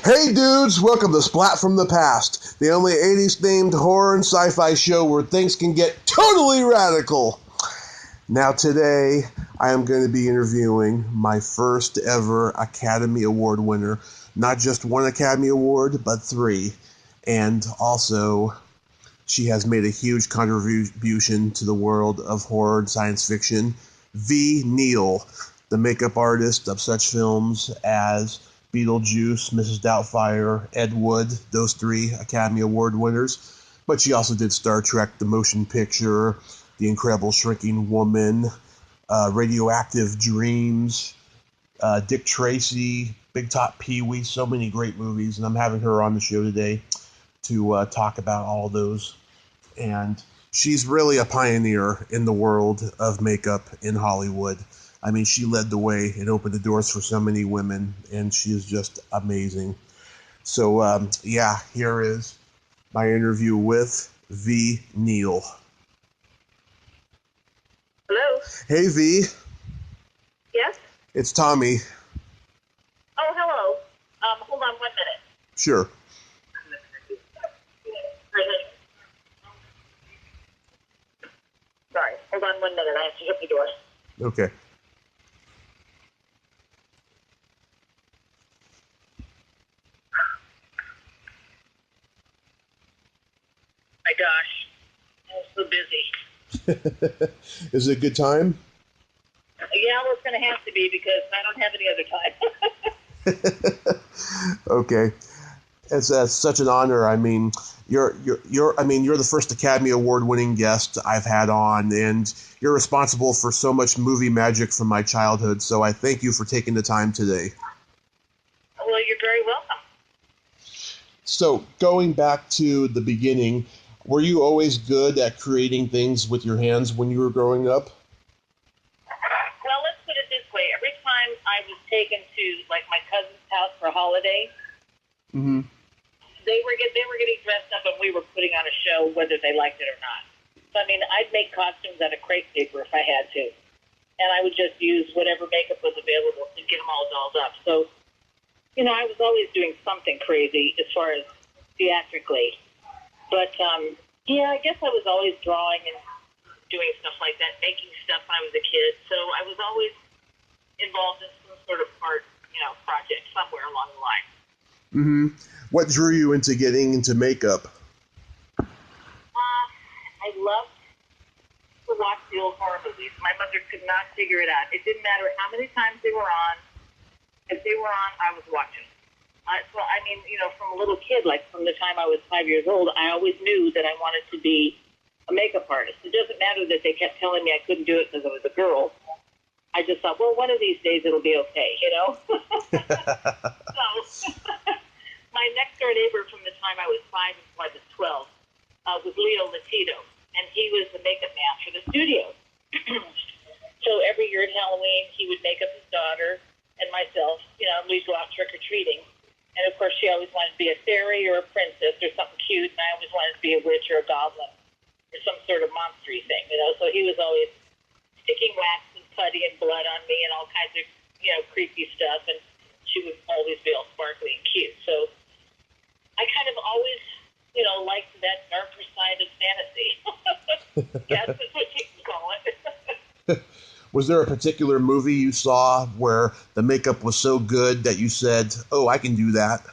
Hey dudes, welcome to Splat from the Past, the only 80s themed horror and sci-fi show where things can get totally radical. Now today, I am going to be interviewing my first ever Academy Award winner. Not just one Academy Award, but 3. And also, she has made a huge contribution to the world of horror and science fiction. Ve Neill, the makeup artist of such films as Beetlejuice, Mrs. Doubtfire, Ed Wood, those 3 Academy Award winners. But she also did Star Trek, the motion picture, The Incredible Shrinking Woman, Radioactive Dreams, Dick Tracy, Big Top Pee-wee, so many great movies. And I'm having her on the show today to talk about all those. And she's really a pioneer in the world of makeup in Hollywood. I mean, she led the way and opened the doors for so many women, and she is just amazing. So, here is my interview with Ve Neill. Hello? Hey, V. Yes? It's Tommy. Oh, hello. Hold on 1 minute. Sure. Sorry, hold on 1 minute. I have to shut the door. Okay. My gosh, I'm so busy. Is it a good time? Yeah, well, it's going to have to be because I don't have any other time. Okay. It's such an honor. I mean, you're the first Academy Award winning guest I've had on, and you're responsible for so much movie magic from my childhood. So I thank you for taking the time today. Well, you're very welcome. So going back to the beginning, were you always good at creating things with your hands when you were growing up? Well, let's put it this way. Every time I was taken to, like, my cousin's house for a holiday, Mm-hmm. they were getting dressed up and we were putting on a show whether they liked it or not. So, I mean, I'd make costumes out of crepe paper if I had to. And I would just use whatever makeup was available to get them all dolled up. So, you know, I was always doing something crazy as far as theatrically. But, I guess I was always drawing and doing stuff like that, making stuff when I was a kid. So I was always involved in some sort of art, project somewhere along the line. Mm-hmm. What drew you into getting into makeup? I loved to watch the old horror movies. My mother could not figure it out. It didn't matter how many times they were on. If they were on, I was watching. From a little kid, like from the time I was 5 years old, I always knew that I wanted to be a makeup artist. It doesn't matter that they kept telling me I couldn't do it because I was a girl. I just thought, well, one of these days it'll be okay, So, my next door neighbor from the time I was 5 until I was 12 was Leo Latito, and he was the makeup man for the studio. So every year at Halloween, he would make up his daughter and myself, we'd go out trick-or-treating. And, of course, she always wanted to be a fairy or a princess or something cute, and I always wanted to be a witch or a goblin or some sort of monster-y thing, So he was always sticking wax and putty and blood on me and all kinds of, creepy stuff, and she would always be all sparkly and cute. So I kind of always, liked that darker side of fantasy. Yes, that's what you can call it. Was there a particular movie you saw where the makeup was so good that you said, oh, I can do that?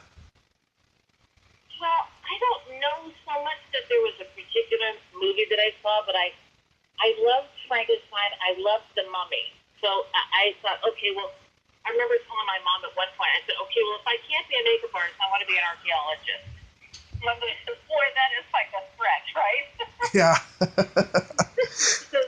Well, I don't know so much that there was a particular movie that I saw, but I loved Frankenstein. I loved The Mummy. So I thought, okay, well, I remember telling my mom at one point, I said, okay, well, if I can't be a makeup artist, I want to be an archaeologist. My mother said, boy, that is like a stretch, right? Yeah. So,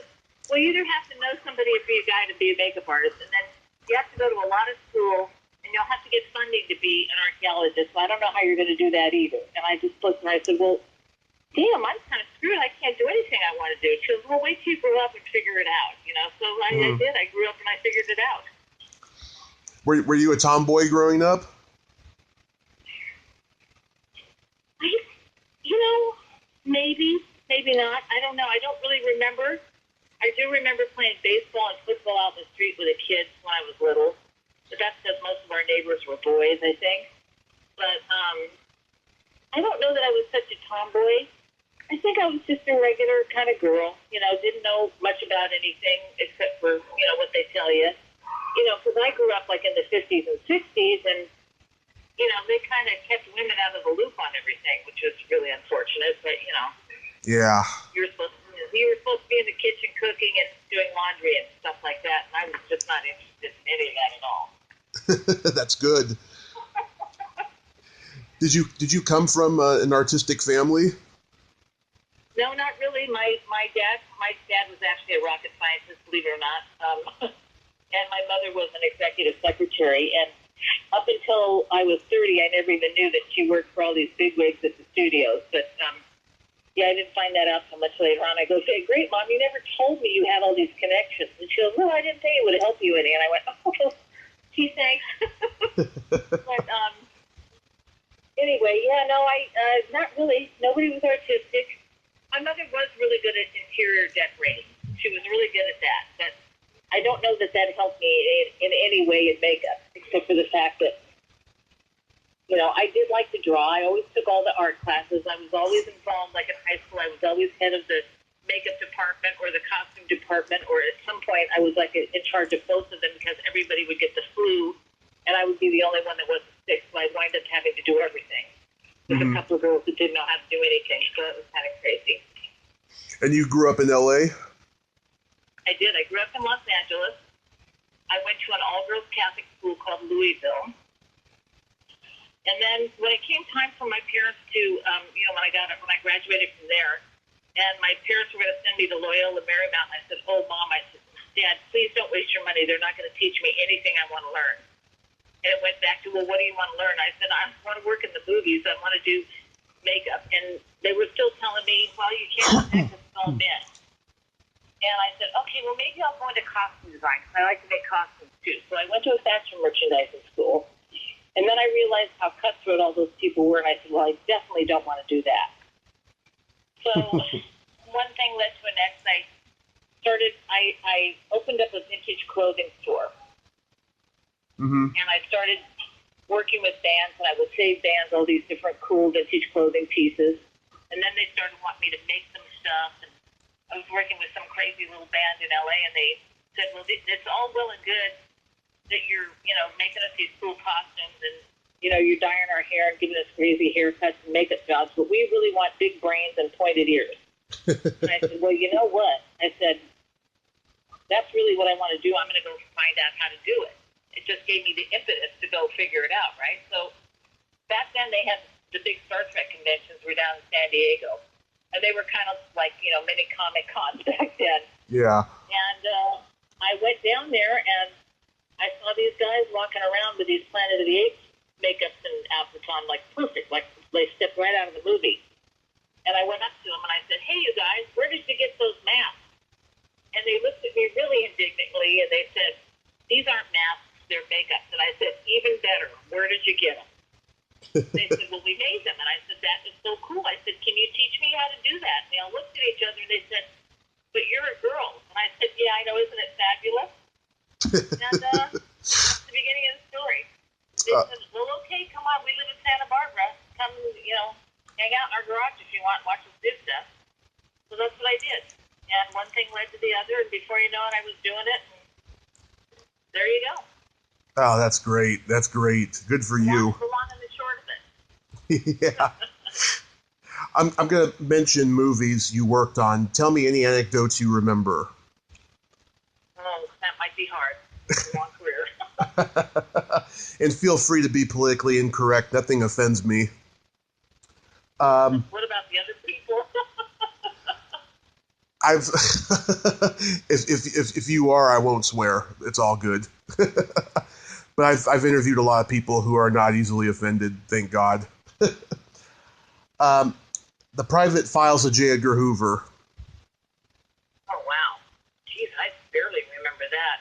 well, you either have to know somebody or be a guy to be a makeup artist, and then you have to go to a lot of school, and you'll have to get funding to be an archaeologist. So I don't know how you're going to do that either. And I just looked and I said, well, damn, I'm kind of screwed. I can't do anything I want to do. She goes, well, wait till you grow up and figure it out, So I did. I grew up and I figured it out. Were you a tomboy growing up? Maybe not. I don't know. I don't really remember. I do remember playing baseball and football out in the street with the kids when I was little. But that's because most of our neighbors were boys, I think. But I don't know that I was such a tomboy. I think I was just a regular kind of girl, didn't know much about anything except for, what they tell you. Because I grew up like in the 50s and 60s, and, they kind of kept women out of the loop on everything, which was really unfortunate, but, Yeah. you were supposed to be in the kitchen cooking and doing laundry and stuff like that, and I was just not interested in any of that at all. That's good. Did you come from an artistic family? No, not really. My dad was actually a rocket scientist, believe it or not, and my mother was an executive secretary. And up until I was 30, I never even knew that she worked for all these bigwigs at the studios. But I didn't find that out so much later on. I go, "Hey, great, Mom, you never told me you had all these connections." And she goes, "No, I didn't think it would help you any." And I went, "Oh, gee, thanks." But anyway, not really. Nobody was artistic. My mother was really good at interior decorating. She was really good at that. But I don't know that helped me in any way in makeup, except for the fact that, I did like to draw. I always took all the art classes. I was always involved, like in high school, I was always head of the makeup department or the costume department, or at some point I was like in charge of both of them because everybody would get the flu, and I would be the only one that wasn't sick, so I wind up having to do everything. There's a couple of girls that didn't know how to do anything, so it was kind of crazy. And you grew up in L.A.? I did. I grew up in Los Angeles. I went to an all-girls Catholic school called Louisville. And then when it came time for my parents to, when I graduated from there, and my parents were going to send me to Loyola Marymount, I said, "Oh, Mom," I said, "Dad, please don't waste your money. They're not going to teach me anything I want to learn." And it went back to, "Well, what do you want to learn?" I said, "I want to work in the movies. I want to do makeup." And they were still telling me, "Well, you can't protect us all men." And I said, "Okay, well, maybe I'll go into costume design because I like to make costumes too." So I went to a fashion merchandising school. And then I realized how cutthroat all those people were, and I said, "Well, I definitely don't want to do that." So one thing led to the next. I opened up a vintage clothing store. Mm-hmm. And I started working with bands, and I would save bands all these different cool vintage clothing pieces. And then they started wanting me to make some stuff. And I was working with some crazy little band in L.A., and they said, "Well, it's all well and good that you're, making us these cool costumes and, you're dyeing our hair and giving us crazy haircuts and makeup jobs, but we really want big brains and pointed ears." And I said, "Well, you know what?" I said, "That's really what I want to do. I'm going to go find out how to do it." It just gave me the impetus to go figure it out, right? So back then they had the big Star Trek conventions were down in San Diego. And they were kind of like, mini Comic Cons back then. Yeah. And I went down there and I saw these guys walking around with these Planet of the Apes makeups and outfits on, like perfect, like they stepped right out of the movie. And I went up to them and I said, "Hey, you guys, where did you get those masks?" And they looked at me really indignantly and they said, "These aren't masks, they're makeups." And I said, "Even better, where did you get them?" They said, "Well, we made them." And I said, "That is so cool." I said, "Can you teach me how to do that?" And they all looked at each other and they said, "But you're a girl." And I said, "Yeah, I know, isn't it fabulous?" And that's the beginning of the story. They said, "Well, okay, come on, we live in Santa Barbara. Come, hang out in our garage if you want, watch us do stuff." So that's what I did. And one thing led to the other, and before you know it, I was doing it. And there you go. Oh, that's great. That's great. Good for you. That's the long and the short of it. Yeah. I'm going to mention movies you worked on. Tell me any anecdotes you remember. Oh, that might be hard. It's a long career. And feel free to be politically incorrect. Nothing offends me. What about the other people? I've if you are, I won't swear. It's all good. But I've interviewed a lot of people who are not easily offended. Thank God. The Private Files of J. Edgar Hoover. Oh wow, jeez, I barely remember that.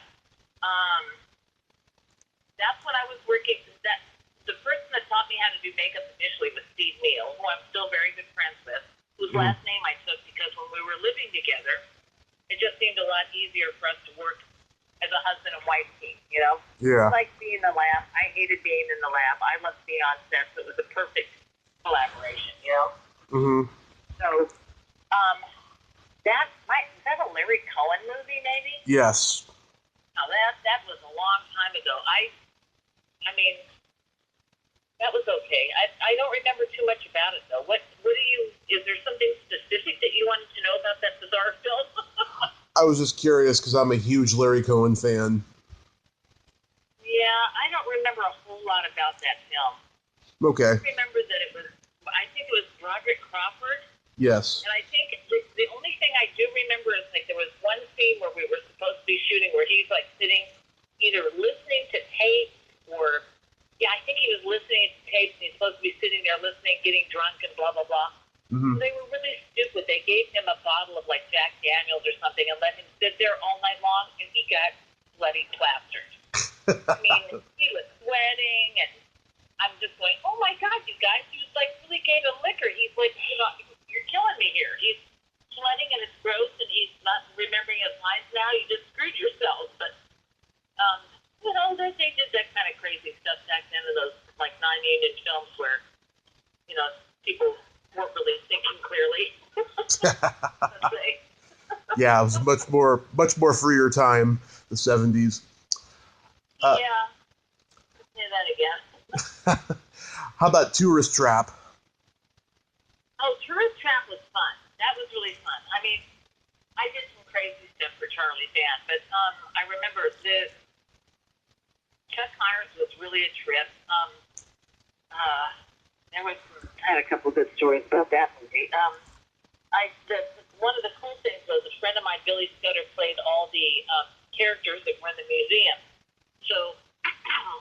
That's when I was working. That the person that taught me how to do makeup initially was Ve Neill, who I'm still very good friends with, whose last name I took because when we were living together, it just seemed a lot easier for us to work as a husband and wife team, you know? Yeah. I liked being in the lab. I hated being in the lab. I loved being on set. So it was a perfect collaboration, you know? Mm-hmm. So, is that a Larry Cohen movie, maybe? Yes. Now, that was a long time ago. I mean, that was okay. I don't remember too much about it, though. Is there something specific that you wanted to know about that bizarre film? I was just curious because I'm a huge Larry Cohen fan. Yeah, I don't remember a whole lot about that film. Okay. I remember that I think it was Broderick Crawford. Yes. And I think the only thing I do remember is like there was one scene where we were supposed to be shooting where he's like sitting either listening to tape or, I think he was listening to tapes and he's supposed to be sitting there listening, getting drunk and blah, blah, blah. Mm-hmm. So they were really stupid. They gave him a bottle of like Jack Daniels or something and let him sit there all night long and he got bloody plastered. I mean, he was sweating and I'm just going, oh my God, you guys, he was like really gave him liquor. He's like, you're killing me here. He's sweating and it's gross and he's not remembering his lines now. You just screwed yourselves. But, they did that kind of crazy stuff back then in those like non-union films where, people weren't really thinking clearly. Yeah, it was much more freer time, the 70s. Yeah. Say that again. How about Tourist Trap? Oh, Tourist Trap was fun. That was really fun. I mean, I did some crazy stuff for Charlie Band, but I remember Chuck Irons was really a trip. I had a couple of good stories about that movie. One of the cool things was a friend of mine, Billy Scudder, played all the characters that were in the museum. So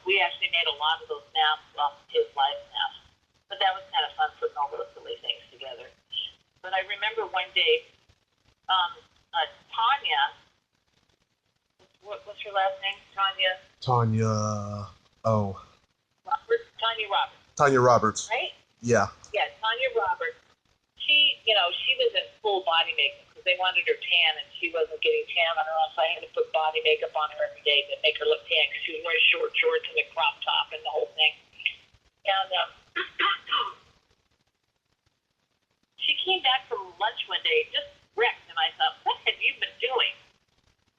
we actually made a lot of those maps off of his life maps. But that was kind of fun putting all those silly things together. But I remember one day, Tanya, what's her last name? Tanya. Oh. Tanya Roberts. Tanya Roberts. Right? Yeah. Yeah, Tanya Roberts. She was in full body makeup because they wanted her tan and she wasn't getting tan on her own, so I had to put body makeup on her every day to make her look tan because she was wearing short shorts and a crop top and the whole thing. And she came back from lunch one day just wrecked, and I thought, what have you been doing?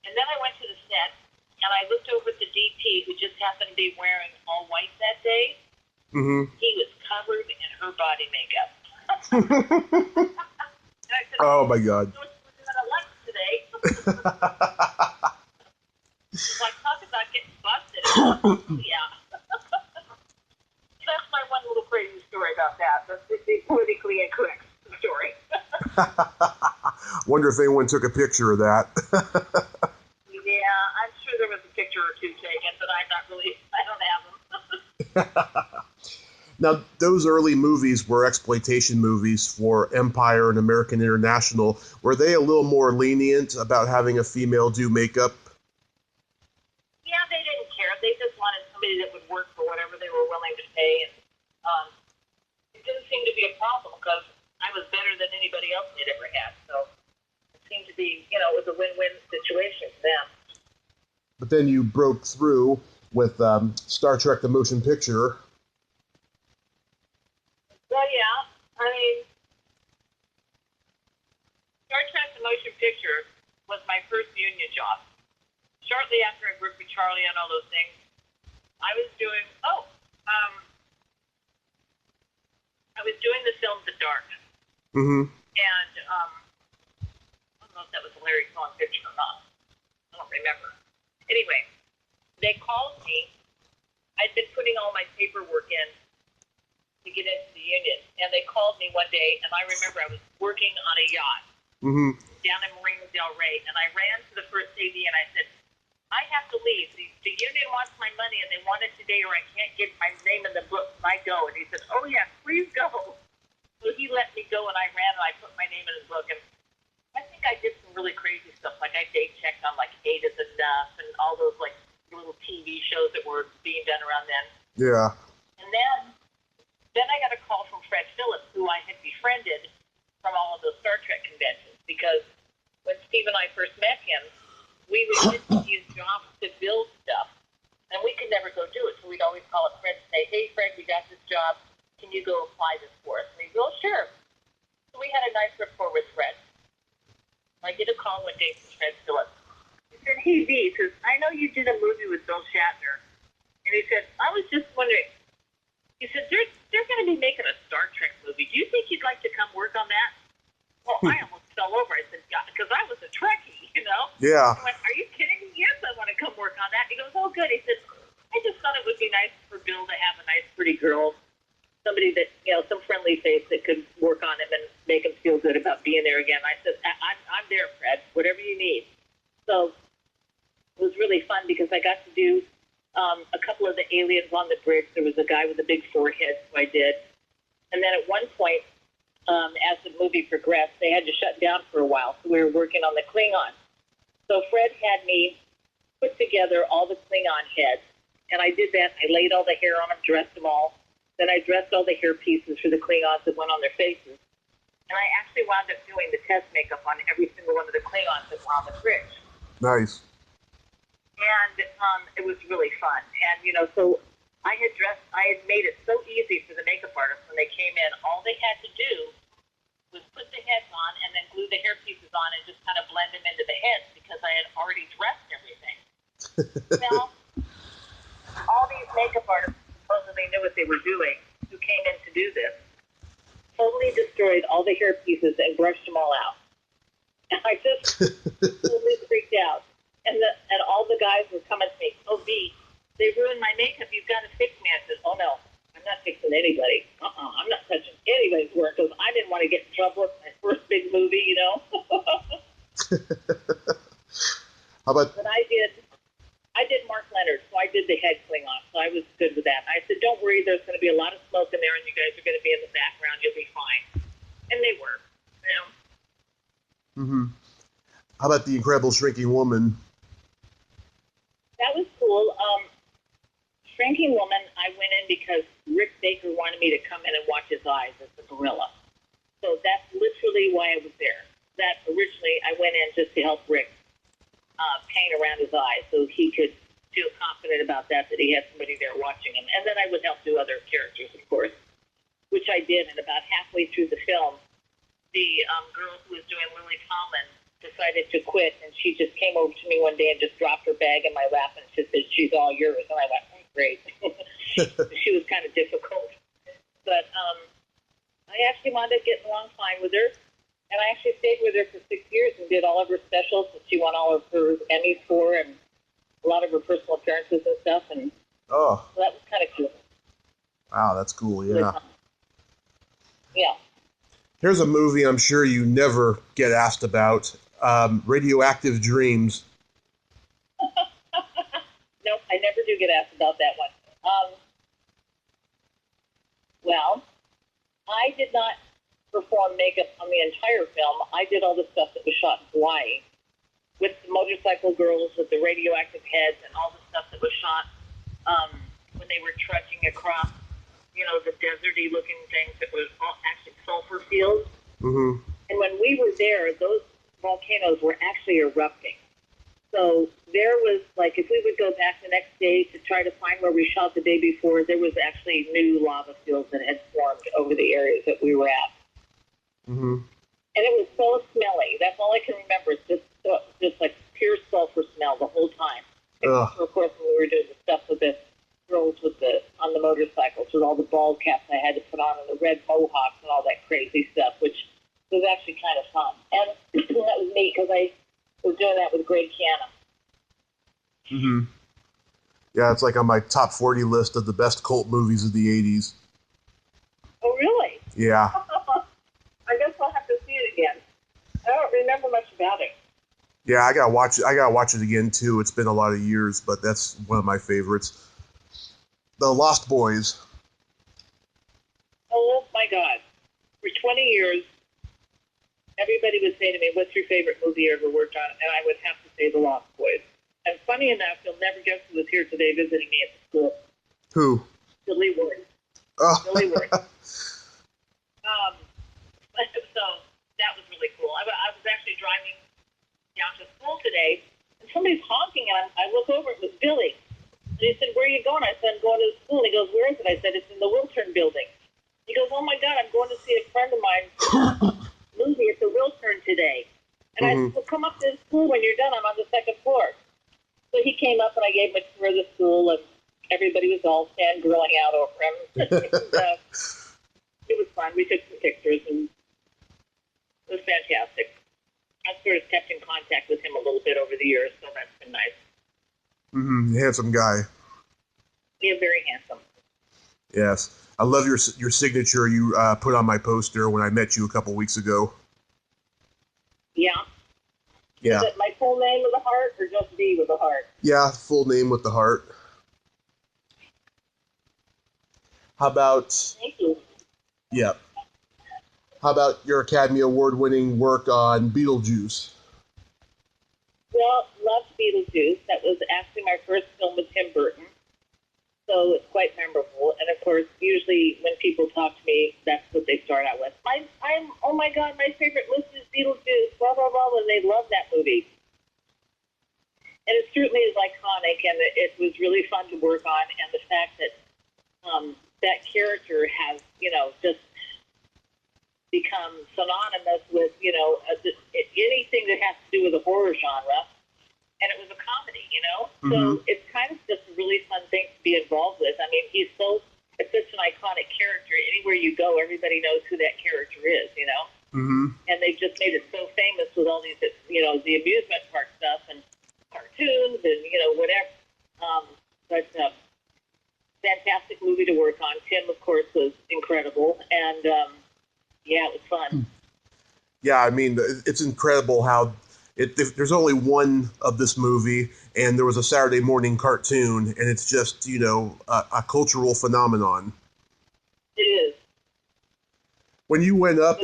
And then I went to the set, and I looked over at the DP, who just happened to be wearing all white that day. Mm-hmm. He was covered in her body makeup. I said, oh, my God. So we're doing a lunch today. She's like, talk about getting busted. Yeah. That's my one little crazy story about that. That's the politically incorrect story. Wonder if anyone took a picture of that. Yeah, I'm sure there was a picture or two taken, but I don't have them. Now, those early movies were exploitation movies for Empire and American International. Were they a little more lenient about having a female do makeup? Yeah, they didn't care. They just wanted somebody that would work for whatever they were willing to pay. And it didn't seem to be a problem because I was better than anybody else they'd ever had. So it seemed to be, it was a win-win situation for them. But then you broke through with Star Trek the Motion Picture. Well, yeah. I mean, Star Trek the Motion Picture was my first union job. Shortly after I worked with Charlie on all those things, I was doing the film The Dark. Mm-hmm. And I don't know if that was a Larry Cohen picture or not. I don't remember. Anyway, they called me. I'd been putting all my paperwork in to get into the union, and they called me one day, and I remember I was working on a yacht down in Marina Del Rey, and I ran to the first AD and I said, I have to leave. The union wants my money, and they want it today, or I can't get my name in the book. I go. And he said, oh, yeah, please go. So he let me go, and I ran, and I put my name in his book. And I think I did some really crazy stuff. Like I date checked on, like, 8 is Enough and all those, like, little TV shows that were being done around then. Yeah. And then I got a call from Fred Phillips, who I had befriended from all of those Star Trek conventions, because when Steve and I first met him, we would get these jobs to build stuff, and we could never go do it. So we'd always call up Fred and say, "Hey, Fred, we got this job. Can you go apply this for us?" And he'd go, "Sure." So we had a nice rapport with Fred. I get a call one day from Fred Phillips. He said, "Hey, V," he says, "I know you did a movie with Bill Shatner." And he said, "I was just wondering," he said, they're going to be making a Star Trek movie. Do you think you'd like to come work on that?" Well, I almost fell over. I said, "Yeah," because I was a Trekkie, you know? Yeah. I went, "Are you kidding me? Yes, I want to come work on that." He goes, "Oh, good." He said, "I just thought it would be nice for Bill to have a nice, pretty girl, somebody that, some friendly face that could work on him and make him feel good about being there again." I said, I'm there, Fred, whatever you need." So it was really fun because I got to do a couple of the aliens on the bridge. There was a guy with a big forehead, so I did. And then at one point, as the movie progressed, they had to shut down for a while, so we were working on the Klingon. So Fred had me put together all the Klingon heads, and I did that. I laid all the hair on them, dressed them all. Then I dressed all the hair pieces for the Klingons that went on their faces. And I actually wound up doing the test makeup on every single one of the Klingons that were on the bridge. Nice. And it was really fun. And, so I had made it so easy for the makeup artists when they came in. All they had to do was put the heads on and then glue the hair pieces on and just kind of blend them into the heads because I had already dressed everything. Now, all these makeup artists supposedly knew what they were doing, who came in to do this, totally destroyed all the hair pieces and brushed them all out. And I just totally freaked out. And all the guys were coming to me, "Oh, V, they ruined my makeup. You've got to fix me." I said, "Oh, no, I'm not fixing anybody. I'm not touching anybody's work," because I didn't want to get in trouble with my first big movie, How about... But I did Mark Leonard, so I did the head Klingon, so I was good with that. I said, "Don't worry, there's going to be a lot of smoke in there, and you guys are going to be in the background. You'll be fine." And they were, Mm-hmm. How about The Incredible Shrinking Woman? That was cool. Shrinking Woman, I went in because Rick Baker wanted me to come in and watch his eyes as the gorilla. So that's literally why I was there. That originally I went in just to help Rick paint around his eyes so he could feel confident about that he had somebody there watching him. And then I would help do other characters, of course, which I did. And about halfway through the film, the girl who was doing Lily Tomlin decided to quit, and she just came over to me one day and just dropped her bag in my lap and she said, "She's all yours." And I went, "Oh, great." She was kind of difficult. But I actually wound up getting along fine with her. And I actually stayed with her for 6 years and did all of her specials that she won all of her Emmys for and a lot of her personal appearances and stuff. And so that was kind of cool. Wow, that's cool, yeah. Yeah. Here's a movie I'm sure you never get asked about. Radioactive Dreams. Nope, I never do get asked about that one. Well, I did not perform makeup on the entire film. I did all the stuff that was shot in Hawaii with the motorcycle girls, with the radioactive heads, and all the stuff that was shot when they were trudging across, the deserty-looking things that was all actually sulfur fields. Mm-hmm. And when we were there, those volcanoes were actually erupting. So there was, if we would go back the next day to try to find where we shot the day before, there was actually new lava fields that had formed over the areas that we were at. Mm-hmm. And it was so smelly. That's all I can remember. It's just like pure sulfur smell the whole time. Except for, of course, when we were doing the stuff with the girls on the motorcycles with all the bald caps I had to put on and the red mohawks and all that crazy stuff, which was actually kind of fun. And that was neat because I was doing that with Greg Canham. Mm-hmm. Yeah, it's like on my top 40 list of the best cult movies of the 80s. Oh, really? Yeah. I guess I'll have to see it again. I don't remember much about it. Yeah, I gotta watch it again too. It's been a lot of years, but that's one of my favorites. The Lost Boys. Oh my God. For 20 years, everybody would say to me, "What's your favorite movie you ever worked on?" And I would have to say The Lost Boys. And funny enough, you'll never guess who was here today visiting me at the school. Who? Billy Ward. Oh. Billy Ward. So that was really cool. I was actually driving down to school today, and somebody's honking, and I look over, it was Billy. And he said, where are you going? I said, I'm going to school. And he goes, where is it? I said, it's in the Wiltern building. He goes, oh my God, I'm going to see a friend of mine movie at the Wiltern today. And I said, well, come up to the school when you're done. I'm on the second floor. So he came up, and I gave him a tour of the school, and everybody was all fangirling out over him. And, it was fun. We took some pictures, and it was fantastic. I've sort of kept in contact with him a little bit over the years, so that's been nice. Handsome guy. Yeah, very handsome. Yes. I love your signature you put on my poster when I met you a couple weeks ago. Yeah. Yeah. Is it my full name with a heart or just V with a heart? Yeah, full name with the heart. How about... Thank you. Yeah. How about your Academy Award-winning work on Beetlejuice? Well, loved Beetlejuice. That was actually my first film with Tim Burton. So it's quite memorable. And of course, usually when people talk to me, that's what they start out with. Oh my God, my favorite list is Beetlejuice, blah, blah, blah, and they love that movie. And it certainly is iconic, and it was really fun to work on. And the fact that that character has, just become synonymous with, anything that has to do with the horror genre. And it was a comedy, So it's kind of just a really fun thing to be involved with. I mean, it's such an iconic character. Anywhere you go, everybody knows who that character is, And they've just made it so famous with all these, the amusement park stuff and cartoons and, whatever. But fantastic movie to work on. Tim, of course, was incredible. And, yeah, it was fun. Yeah, I mean, it's incredible how there's only one of this movie, and there was a Saturday morning cartoon, and it's just, a cultural phenomenon. It is. When you went up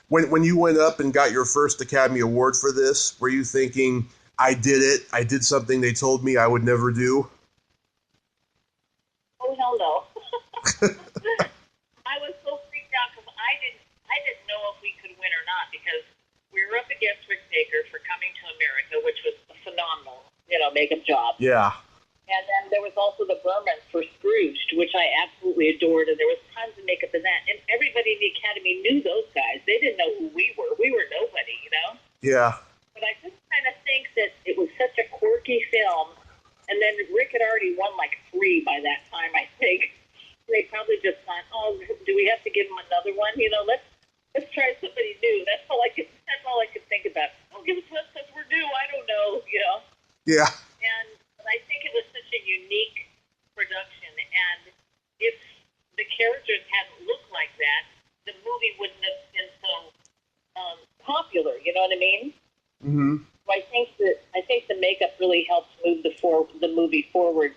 when you went up and got your first Academy Award for this, were you thinking, I did it, I did something they told me I would never do? Oh, hell no. I was so freaked out because I didn't know if we could win or not, because we were up against Rick Baker for Coming to America, which was a phenomenal, makeup job. Yeah. And then there was also the Bermans for Scrooged, which I absolutely adored, and there was tons of makeup in that. And everybody in the Academy knew those guys. They didn't know who we were. We were nobody, Yeah. But I just kind of think that it was such a quirky film, and then Rick had already won like 3 by that time, I think. They probably just thought, oh, do we have to give him another one? Let's try somebody new. That's all I could think about. Oh, give it to us because we're new. I don't know, Yeah. And I think it was such a unique production. And if the characters hadn't looked like that, the movie wouldn't have been so popular. You know what I mean? Mm-hmm. So I think the makeup really helped move the movie forward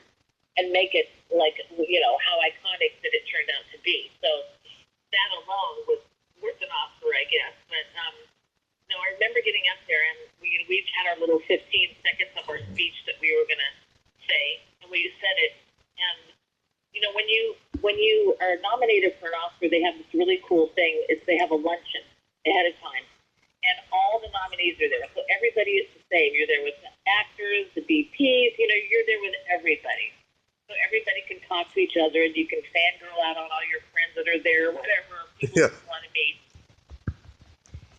and make it like, how iconic that it turned out to be. So that alone was worth an Oscar, I guess. But no, I remember getting up there, and we each had our little 15 seconds of our speech that we were going to say, and we said it. And when you are nominated for an Oscar, they have this really cool thing. They have a luncheon ahead of time, and all the nominees are there. So everybody is the same. You're there with the actors, the BPs. You're there with everybody. So everybody can talk to each other, and you can fangirl out on all your friends that are there, whatever people want to meet.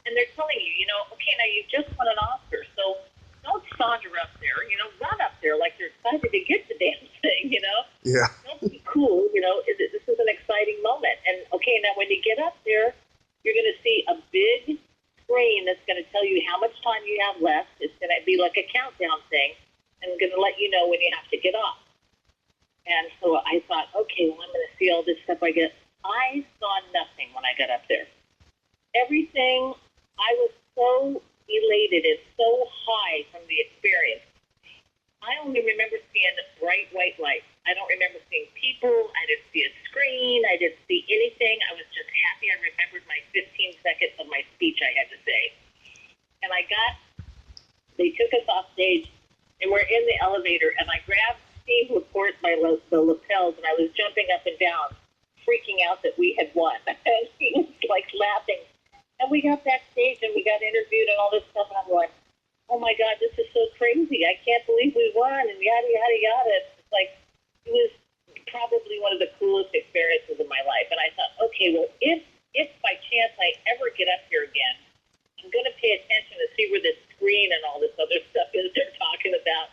And they're telling you, okay, now you just won an Oscar, so don't saunter up there, run up there like you're excited to get the damn thing, Yeah. Don't be cool, this is an exciting moment. And, okay, now when you get up there, you're going to see a big screen that's going to tell you how much time you have left. It's going to be like a countdown thing, and going to let you know when you have to get off. And so I thought, okay, well, I'm going to see all this stuff I get. I saw nothing when I got up there. Everything, I was so elated and so high from the experience. I only remember seeing bright white lights. I don't remember seeing people. I didn't see a screen. I didn't see anything. I was just happy I remembered my 15 seconds of my speech I had to say. And they took us off stage, and we're in the elevator, and I grabbed Steve Laporte by the lapels, and I was jumping up and down, freaking out that we had won. And he was like laughing. And we got backstage and we got interviewed and all this stuff, and I'm going, oh my God, this is so crazy. I can't believe we won, and yada, yada, yada. It's like, it was probably one of the coolest experiences of my life. And I thought, okay, well, if by chance I ever get up here again, I'm going to pay attention to see where this screen and all this other stuff is they're talking about,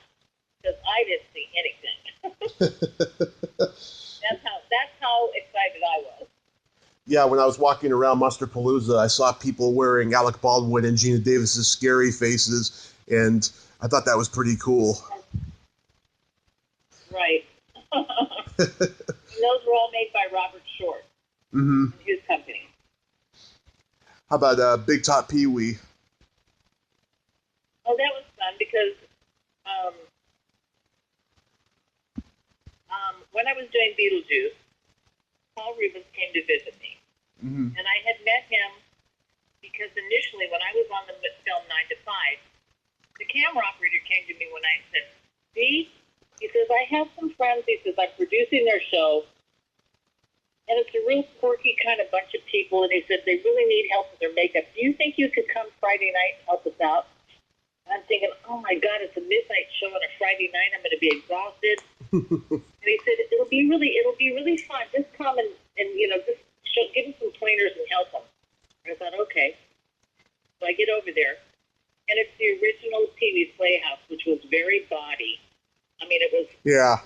because I didn't see anything. That's how excited I was. Yeah, when I was walking around Musterpalooza, I saw people wearing Alec Baldwin and Gina Davis's scary faces, and I thought that was pretty cool. Right. And those were all made by Robert Short Mm-hmm. and his company. How about Big Top Pee-wee? Oh, that was fun because when I was doing Beetlejuice, Paul Rubens came to visit me. Mm-hmm. And I had met him because initially when I was on the film 9 to 5, the camera operator came to me when I said, "See," he says, "I have some friends," he says, "I'm producing their show, and it's a real quirky kind of bunch of people," and he said, "they really need help with their makeup. Do you think you could come Friday night and help us out?" And I'm thinking, oh my God, it's a midnight show on a Friday night. I'm going to be exhausted. And he said, it'll be really fun. Just come and just give him some pointers and help him. And I thought, okay. So I get over there, and it's the original TV Playhouse, which was very bawdy. I mean, it was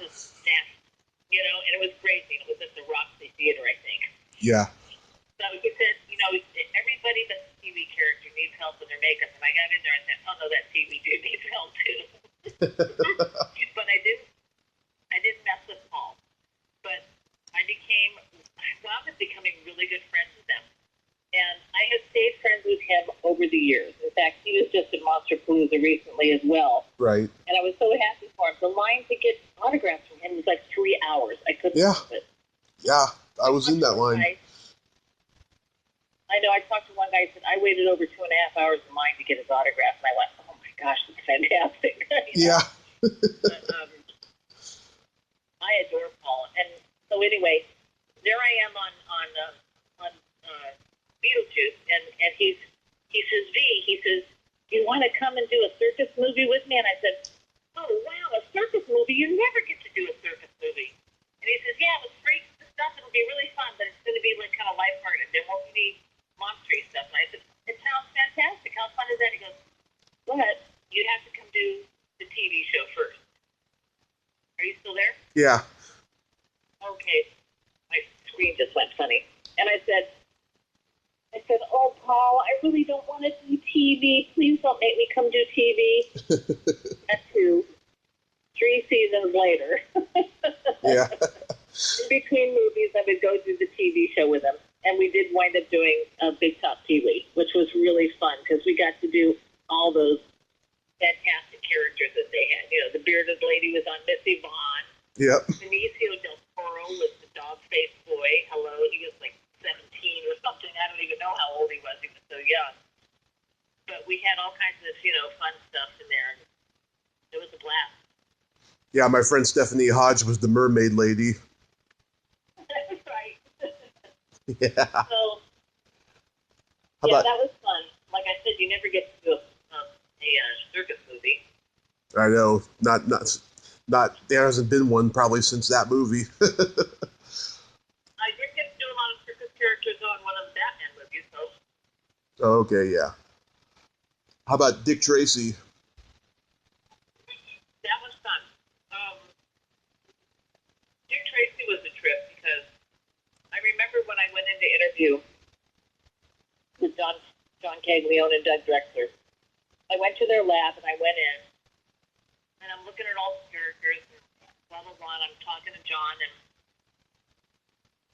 just nasty, and it was crazy. It was at the Roxy Theater, I think. Yeah. So he said, everybody that's a TV character needs help with their makeup. And I got in there and said, oh no, that TV dude needs help too. But I didn't mess with Paul. But I wound up becoming really good friends with them. And I have stayed friends with him over the years. In fact, he was just in Monsterpalooza recently as well. Right. And I was so happy for him. The line to get autographs from him was like 3 hours. I couldn't believe it. Yeah, I was in that line. I know. I talked to one guy who said, I waited over 2.5 hours in line to get his autograph. And I went, oh my gosh, that's fantastic. Yeah. But, I adore Paul. And so anyway, there I am on Beetlejuice, and he says, V, he says, you want to come and do a circus movie with me? And I said, oh, wow, a circus movie? You never get to do a circus movie. And he says, yeah, it's great stuff. It'll be really fun, but it's going to be like kind of lighthearted. There won't be any monstery stuff. And I said, it sounds fantastic. How fun is that? He goes, but you have to come do the TV show first. Are you still there? Yeah. Okay. My screen just went funny. And I said, oh, Paul, I really don't want to do TV. Please don't make me come do TV. At 3 seasons later. Yeah. In between movies, I would go do the TV show with him. And we did wind up doing Big Top Pee-wee, which was really fun because we got to do all those fantastic characters that they had. The bearded lady was on Missy Vaughn. Yep. Benicio del Toro was the dog-faced boy. Hello, he was like 17 or something. I don't even know how old he was. He was so young. But we had all kinds of, fun stuff in there. And it was a blast. Yeah, my friend Stephanie Hodge was the mermaid lady. Right. Yeah. So, that was fun. Like I said, you never get to do a circus movie. I know. Not. There hasn't been one probably since that movie. I did get to do a lot of circus characters on one of the Batman movies, though. Oh, okay, yeah. How about Dick Tracy? That was fun. Dick Tracy was a trip because I remember when I went in to interview with John Caglione and Doug Drexler. I went to their lab and I went in and I'm looking at all the characters and blah, blah, blah, and I'm talking to John and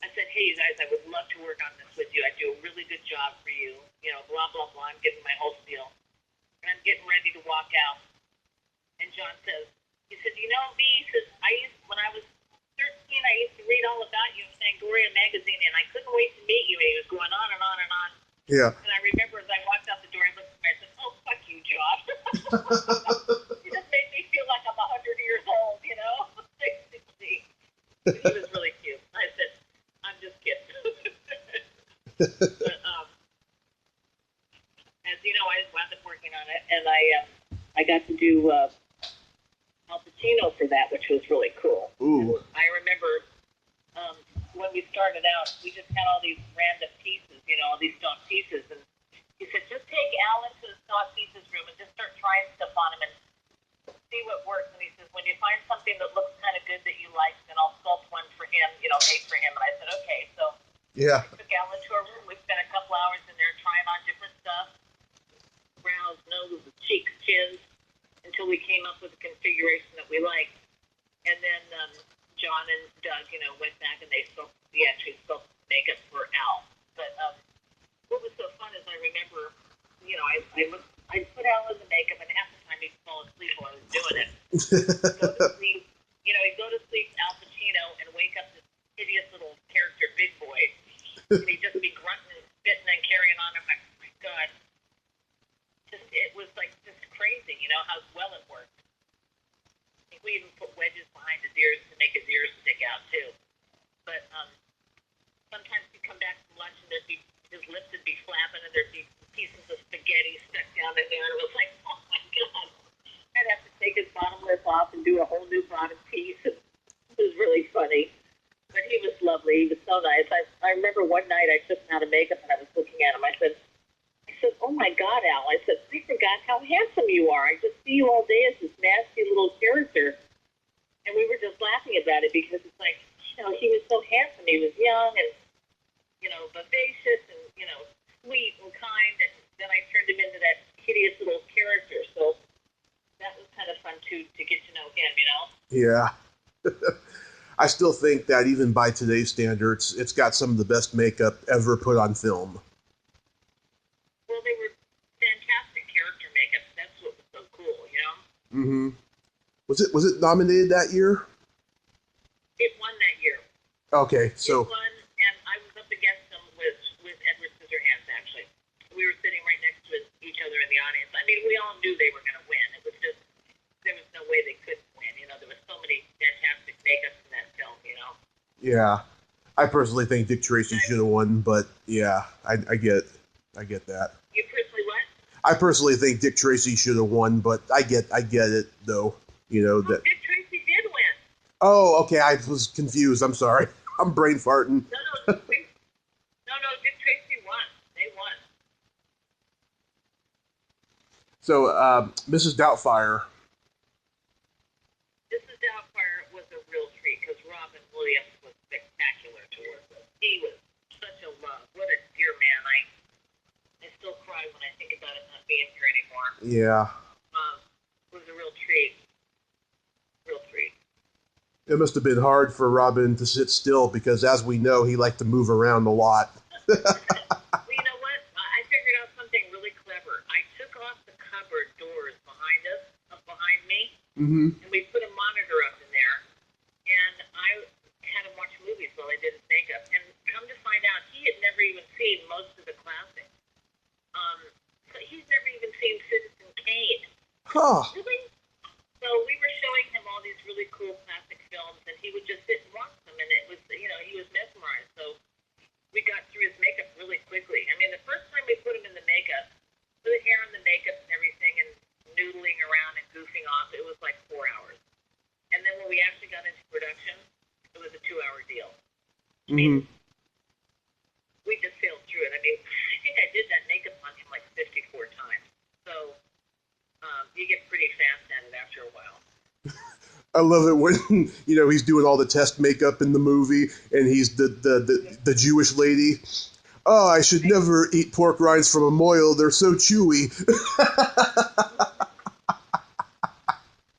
I said, hey, you guys, I would love to work on this with you. I do a really good job for you. Blah, blah, blah. I'm getting my whole spiel. And I'm getting ready to walk out. And John says, he said, V, he says, when I was 13, I used to read all about you in Fangoria magazine, and I couldn't wait to meet you. And he was going on and on and on. Yeah. And I remember as I walked out the door, I looked at him and I said, oh, fuck you, John. You just made me feel like I'm 100 years old, 60. But he was really cute. I said, I'm just kidding. But, as you know, I wound up working on it, and I I got to do Al Pacino for that, which was really cool. Ooh. And I remember when we started out, we just had all these random pieces, all these stock pieces, and he said, just take Al into the stock pieces room and just start trying stuff on him and see what works. And he says, when you find something that looks kind of good that you like, then I'll sculpt one for him, made for him. And I said, okay. So Yeah. I took Al into our room. We spent a couple hours in there trying on different stuff, brows, noses, cheeks, chins, until we came up with a configuration that we liked. And then John and Doug, went back and they actually sculpted makeup for Al. But what was so fun is I remember, I put Al in the makeup, and half the time he'd fall asleep while I was doing it. Go to sleep, he'd go to sleep, Al Pacino, and wake up this hideous little character, Big Boy, and he'd just be grunting and spitting and carrying on. I'm like, oh my God. It was like just crazy, how well it worked. I think we even put wedges behind his ears to make his ears stick out too. But sometimes he'd come back from lunch and his lips would be flapping and there'd be pieces of spaghetti stuck down in there, and it was like, oh my God. I'd have to take his bottom lip off and do a whole new bottom piece. It was really funny. But he was lovely. He was so nice. I remember one night I took him out of makeup and I was looking at him. I said, oh my God, Al. I said, I forgot how handsome you are. I just see you all day as this nasty little character. And we were just laughing about it because it's like, he was so handsome. He was young and, vivacious and, sweet and kind. And then I turned him into that hideous little character. So that was kind of fun, too, to get to know him, Yeah. I still think that even by today's standards, it's got some of the best makeup ever put on film. Well, they were fantastic character makeup. That's what was so cool, Mm-hmm. Was it nominated that year? It won that year. Okay, so... It won, and I was up against them with Edward Scissorhands, actually. We were sitting right next to each other in the audience. I mean, we all knew they were going to win. It was just, there was no way they couldn't win. There was so many fantastic makeups in that film, Yeah. I personally think Dick Tracy should have won, but yeah, I get that. You personally what? I personally think Dick Tracy should have won, but I get it though. That. Dick Tracy did win. Oh, okay. I was confused. I'm sorry. I'm brain farting. No, Dick Tracy won. They won. So, Mrs. Doubtfire. Mrs. Doubtfire was a real treat because Robin Williams was spectacular to work with. He was such a love. What a dear man. I still cry when I think about it not being here anymore. Yeah. It was a real treat. Real treat. It must have been hard for Robin to sit still because, as we know, he liked to move around a lot. Well, you know what? I figured out something really clever. I took off the cupboard doors behind us, up behind me, Mm-hmm. and we put a monitor up in there, and I had him watch movies while I did his makeup. And come to find out, he had never even seen most of the classics. So he's never even seen Citizen Kane. Huh. Really? So we were showing him all these really cool classic films, and he would just sit and watch them, and it was, he was mesmerized. So we got through his makeup really quickly. I mean, the first time we put him in the makeup, the hair and the makeup and everything, and noodling around and goofing off, it was like 4 hours. And then when we actually got into production, it was a 2-hour deal. I mean, we just sailed through it. I mean, I think I did that makeup on him like 54 times. So you get pretty fast at it after a while. I love it when he's doing all the test makeup in the movie, and he's the Jewish lady. Oh, I should never eat pork rinds from a moil. They're so chewy.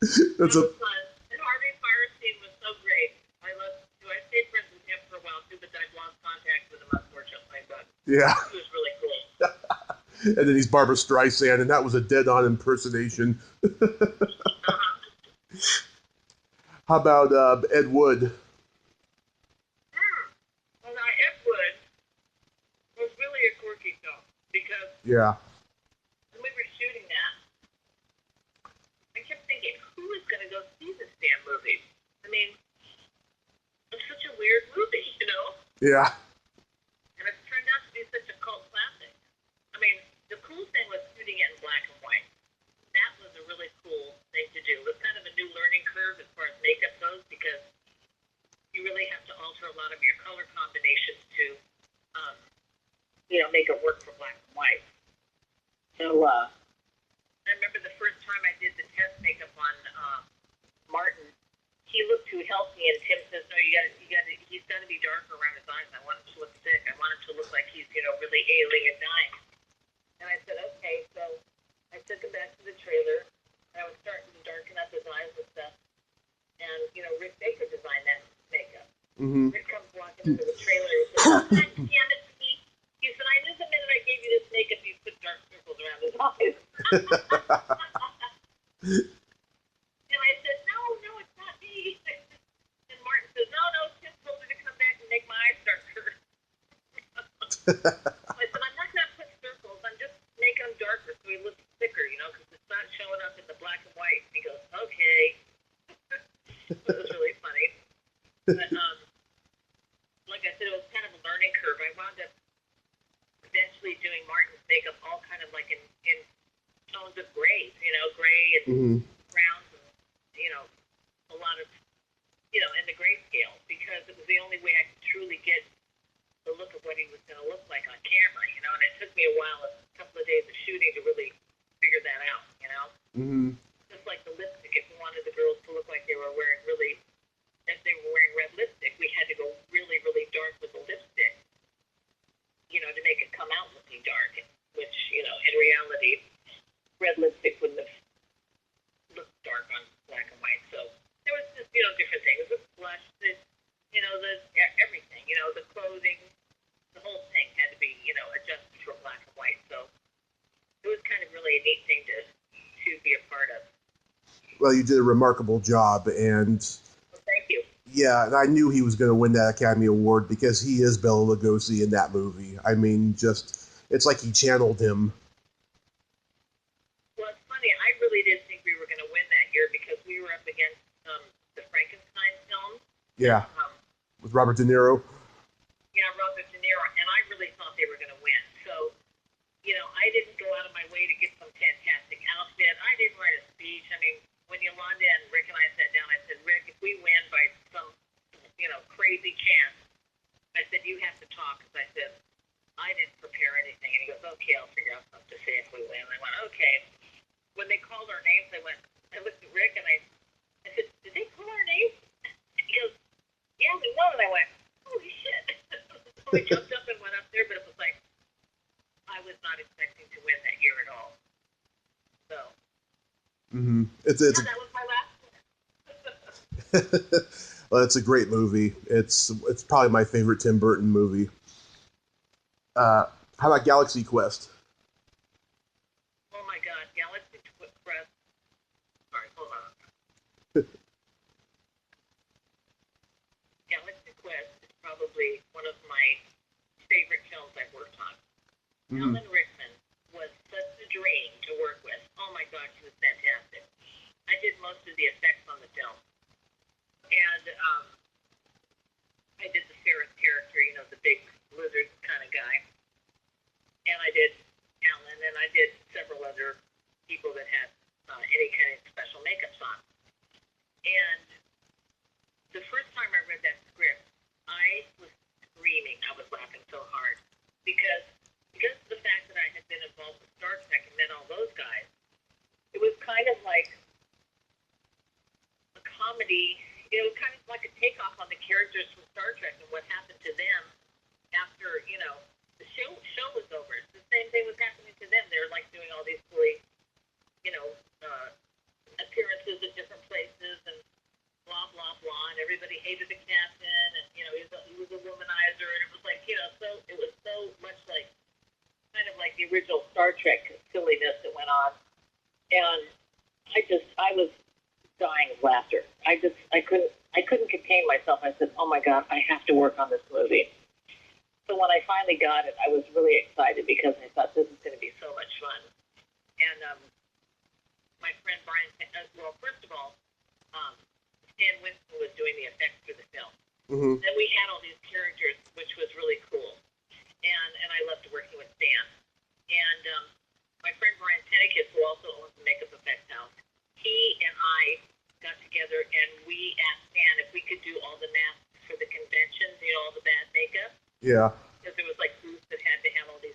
That's It was fun. And Harvey Firestein was so great. I stayed friends with him for a while too, but I've lost contact with him unfortunately. But Yeah. he was really cool. And then he's Barbara Streisand, and that was a dead-on impersonation. How about Ed Wood? Well, now Ed Wood was really a quirky film because Yeah. when we were shooting that, I kept thinking, who is going to go see this damn movie? I mean, it's such a weird movie, Yeah. And it's turned out to be such a cult classic. I mean, the cool thing was shooting it in black and white. That was a really make it work for black and white. So I remember the first time I did the test makeup on Martin. He looked too healthy, and Tim says, "No, he's got to be darker around his eyes. I want him to look sick. I want him to look like he's, really ailing and dying." And I said, "Okay." So I took him back to the trailer, and I was starting to darken up his eyes and stuff. And Rick Baker designed that makeup. Mm-hmm. Rick comes walking into the trailer and says, "Oh, God damn it, Steve." He said, "I knew the minute I gave you this makeup, you put dark circles around his eyes." And I said, "No, it's not me." And Martin says, "No, Tim told me to come back and make my eyes darker." I said, "I'm not going to put circles. I'm just making them darker so he looks thicker, because it's not showing up in the black and white." And he goes, "Okay." It was really funny. But, like I said, it was kind of a learning curve. I wound up eventually doing Martin's makeup all kind of like in tones of grays, gray and browns and, a lot of, in the grayscale, because it was the only way I could truly get the look of what he was going to look like on camera, and it took me a while, a couple of days of shooting to really figure that out, Mm-hmm. Just like the lipstick, if we wanted the girls to look like they were wearing if they were wearing red lipstick, we had to go really, really dark with the lipstick, to make it come out looking dark, which, in reality, red lipstick wouldn't have looked dark on black and white. So there was just, different things. The blush, the everything, the clothing, the whole thing had to be, adjusted for black and white. So it was kind of really a neat thing to be a part of. Well, you did a remarkable job, and Well, thank you. yeah, and I knew he was going to win that Academy Award because he is Bela Lugosi in that movie. I mean, it's like he channeled him. Well, it's funny. I really didn't think we were going to win that year because we were up against the Frankenstein film. Yeah, with Robert De Niro. Yeah, Robert De Niro, and I really thought they were going to win. So, I didn't go out of my way to get some fantastic outfit. I didn't write a speech. I mean, when Yolanda and Rick and I sat down, I said, "Rick, if we win by some, crazy chance," I said, "you have to talk." Because I said, "I didn't prepare anything." And he goes, "Okay, I'll figure out something to say if we win." And I went, "Okay." When they called our names, I looked at Rick and I said, "Did they call our names?" And he goes, "Yeah, we won." And I went, "Holy shit." So we jumped up and went up there, but it was like, I was not expecting to win that year at all. So. Mm-hmm. That was my last one. Well, it's a great movie. It's probably my favorite Tim Burton movie. How about Galaxy Quest? Oh my God, Galaxy Quest. Sorry, hold on. Galaxy Quest is probably one of my favorite films I've worked on. Mm-hmm. Alan Rickman was such a dream to work with. Oh my God, she was fantastic. I did most of the effects on the film. And I did the Ferris character, the big lizard kind of guy. And I did Alan, and I did several other people that had any kind of special makeups on. And the first time I read that script, I was screaming. I was laughing so hard. Because of the fact that I had been involved with Star Trek and met all those guys, it was kind of like a comedy. It was kind of like a takeoff on the characters from Star Trek and what happened to them after, the show was over. It's the same thing was happening to them. They're like doing all these silly, appearances at different places and blah, blah, blah. And everybody hated the captain and, he was a womanizer. And it was like, it was so much like, kind of like the original Star Trek silliness that went on. And I was dying of laughter. I couldn't contain myself. I said, "Oh my God, I have to work on this movie." So when I finally got it, I was really excited because I thought this is going to be so much fun. And my friend Brian, first of all, Stan Winston was doing the effects for the film. Mm-hmm. Then we had all these characters, which was really cool. And I loved working with Stan. And my friend Brian Pennicus, who also owns the makeup effects house, he and I got together and we asked Stan if we could do all the masks for the conventions, all the bad makeup. Yeah. Because there was like booths that had to have all these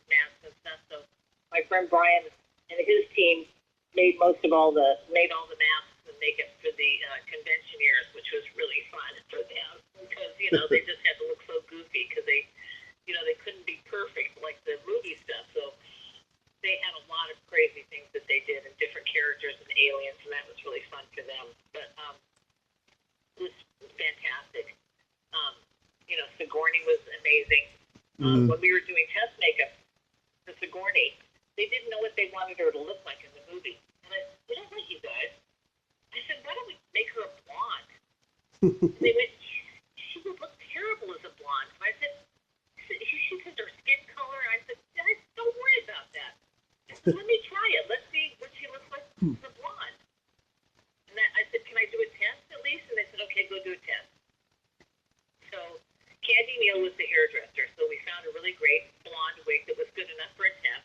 friend Brian and his team made all the masks and makeup for the conventioneers, which was really fun for them because they just had to look so goofy because they couldn't be perfect like the movie stuff. So they had a lot of crazy things that they did and different characters and aliens, and that was really fun for them. But it was fantastic. Sigourney was amazing. When we were doing test makeup for Sigourney, they didn't know what they wanted her to look like in the movie. And I said, you know what, you guys? I said, why don't we make her a blonde? And they went, she would look terrible as a blonde. And I said, she said her skin color. I said, guys, don't worry about that. I said, let me try it. Let's see what she looks like as a blonde. And I said, can I do a test at least? And they said, okay, go do a test. So Candy Neal was the hairdresser, so we found a really great blonde wig that was good enough for a test.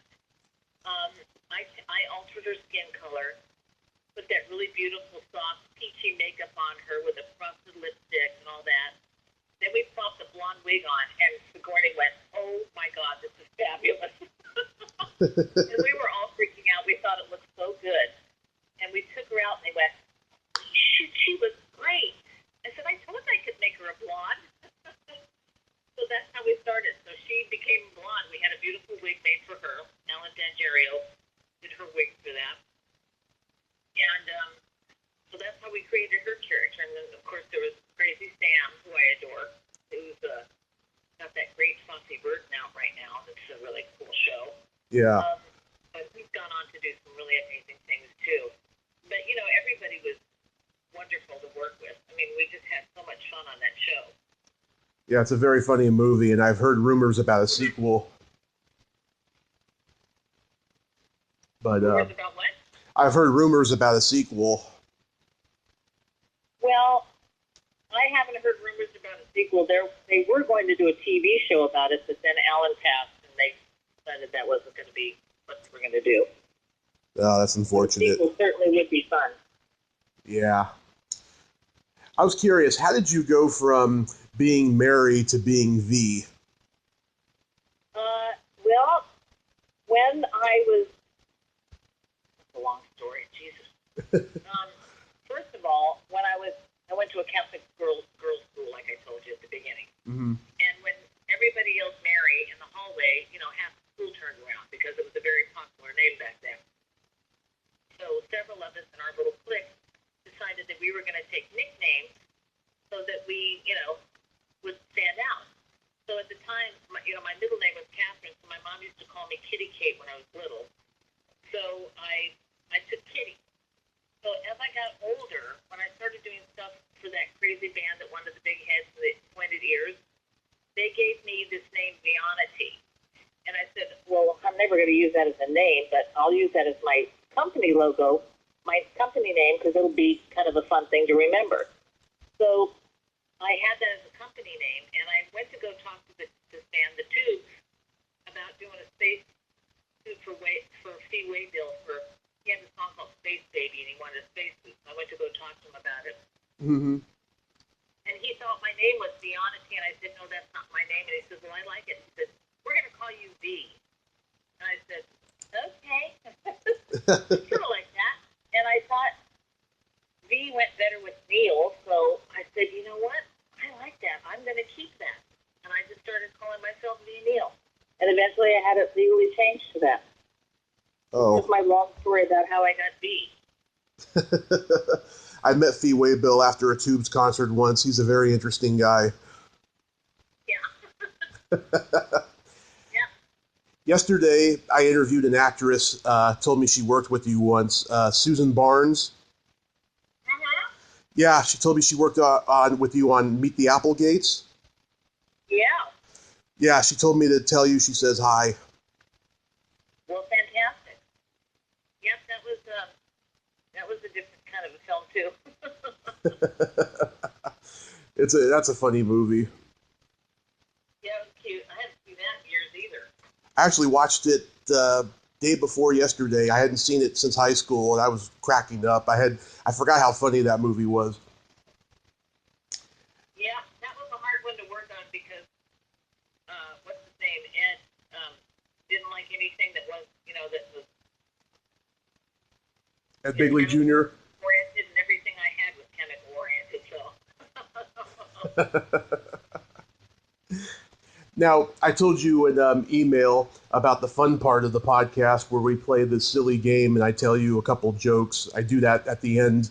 I altered her skin color, put that really beautiful, soft, peachy makeup on her with a frosted lipstick and all that. Then we popped the blonde wig on, and Sigourney went, oh, my God, this is fabulous. And we were all freaking out. We thought it looked so good. And we took her out, and they went, she was great. I said, I told you I could make her a blonde. So that's how we started. So she became blonde. We had a beautiful wig made for her. Ellen Dangerio did her wig for that. And so that's how we created her character. And then, of course, there was Crazy Sam, who I adore, who's got that great Funky Bird out right now. That's a really cool show. Yeah. But we've gone on to do some really amazing things, too. But, everybody was wonderful to work with. I mean, we just had so much fun on that show. Yeah, it's a very funny movie, and I've heard rumors about a sequel. But rumors about what? I've heard rumors about a sequel. Well, I haven't heard rumors about a sequel. They were going to do a TV show about it, but then Alan passed, and they decided that wasn't going to be what they were going to do. Oh, that's unfortunate. The sequel certainly would be fun. Yeah. I was curious, how did you go from being Mary to being V? Well, when I was... That's a long story, Jesus. First of all, when I went to a Catholic girls' school, like I told you at the beginning. Mm-hmm. And when everybody yelled Mary in the hallway, half the school turned around because it was a very popular name back then. So several of us in our little clique decided that we were going to take nicknames so that we, would stand out. So at the time, my middle name was Catherine, so my mom used to call me Kitty Kate when I was little. So I took Kitty. So as I got older, when I started doing stuff for that crazy band that wanted the big heads and the pointed ears, they gave me this name, Vianity. And I said, well, I'm never going to use that as a name, but I'll use that as my company logo, my company name, because it'll be kind of a fun thing to remember. So I had that as a company name, and I went to go talk to this band, the Tubes, about doing a space suit for Fee Waybill. He had a song called Space Baby, and he wanted a space suit. So I went to go talk to him about it. Mm-hmm. And he thought my name was Vianity, and I said, no, that's not my name. And he says, well, I like it. He said, we're going to call you V. And I said, okay. Sort of like that. And I thought V went better with Neil, so I said, you know what? I like that. I'm going to keep that. And I just started calling myself V. Neill. And eventually I had it legally changed to that. Oh. This is my long story about how I got V. I met Fee Waybill after a Tubes concert once. He's a very interesting guy. Yeah. Yeah. Yesterday, I interviewed an actress, told me she worked with you once, Susan Barnes. Uh-huh. Yeah, she told me she worked with you on Meet the Applegates. Yeah. Yeah, she told me to tell you she says hi. Well, fantastic. Yep, that was a different kind of a film too. That's a funny movie. Yeah, it was cute. I haven't seen that in years either. I actually watched it day before yesterday. I hadn't seen it since high school, and I was cracking up. I forgot how funny that movie was. Yeah, that was a hard one to work on because what's his name? Ed didn't like anything that was At Bigley Jr.? Oriented, and everything I had was chemical oriented, so. Now, I told you in email about the fun part of the podcast where we play this silly game and I tell you a couple jokes. I do that at the end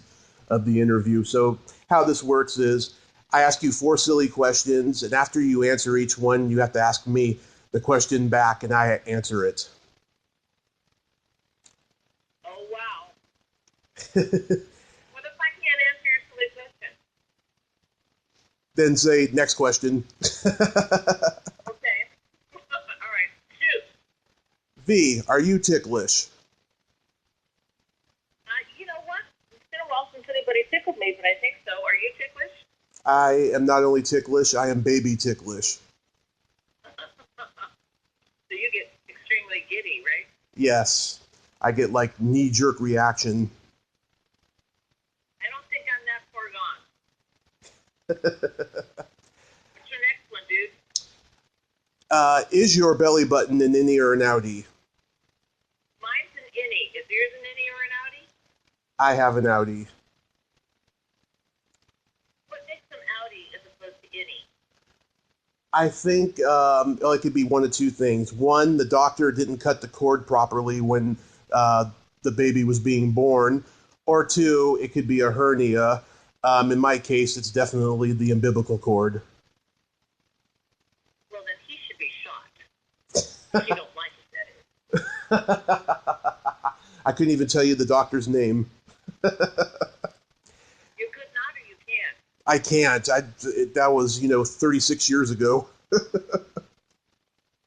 of the interview. So how this works is I ask you 4 silly questions, and after you answer each one, you have to ask me the question back, and I answer it. Oh, wow. What if I can't answer your silly question? Then say, next question. Okay. All right. Shoot. V, are you ticklish? You know what? It's been a while since anybody tickled me, but I think so. Are you ticklish? I am not only ticklish, I am baby ticklish. So you get extremely giddy, right? Yes. I get like knee-jerk reaction. I don't think I'm that far gone. What's your next one, dude? Is your belly button an innie or an outie? Mine's an innie. Is yours an innie or an outie? I have an outie. What makes an outie as opposed to innie? I think it could be one of 2 things. One, the doctor didn't cut the cord properly when the baby was being born. Or 2, it could be a hernia. In my case, it's definitely the umbilical cord. Well, then he should be shot. If you don't like it, that is. I couldn't even tell you the doctor's name. You could not, or you can? I can't. That was, 36 years ago. There